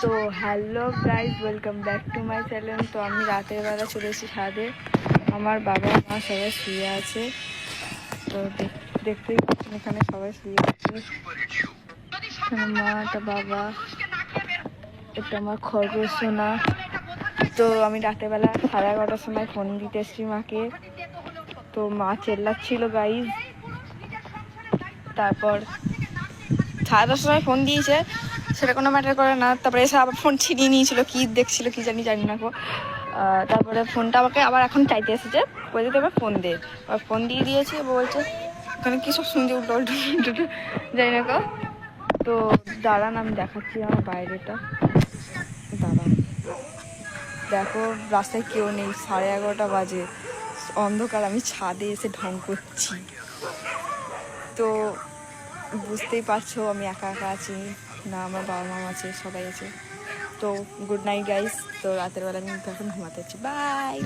তো hello guys, welcome back to my channel. তো আমি রাতের বেলা চলে এসেছি ছাদে। আমার বাবা মা সবাই শুয়ে আছে। তো দেখতেই পাচ্ছেন এখানে সবাই শুয়ে আছে। এখানে মা, একটা বাবা, এটা আমার খরগোশ সোনা। তো আমি রাতের বেলা 11:30টার সময় ফোন দিতে এসেছি মাকে। তো মা চেল্লাচ্ছিল গাইজ। তারপর 10:30টার সময় ফোন দিয়েছে, সেটা কোনো ম্যাটার করে না। তারপরে এসে আবার ফোন ছিনিয়ে নিয়েছিল, কি দেখছিল কি জানি না গো। তারপরে ফোনটা আমাকে আবার এখন চাইতে এসেছে, বলছে তো এবার ফোন দে। আবার ফোন দিয়ে দিয়েছি, বলছে ওখানে কী সব শুনছে উল্টো উল্টো উল্টো জানি না গো। তো দাঁড়ান আমি দেখাচ্ছি আমার বাইরেটা। দাঁড়ান, দেখো রাস্তায় কেউ নেই, 11:30 বাজে, অন্ধকার। আমি ছাদে এসে ঢং করছি। তো বুঝতেই পারছো আমি একা একা আছি না, আমার বাবা মা আছে, সবাই আছে। তো গুড নাইট গাইস। তো রাতের বেলা আমি এখন ঘুমাতে যাচ্ছি, বাই।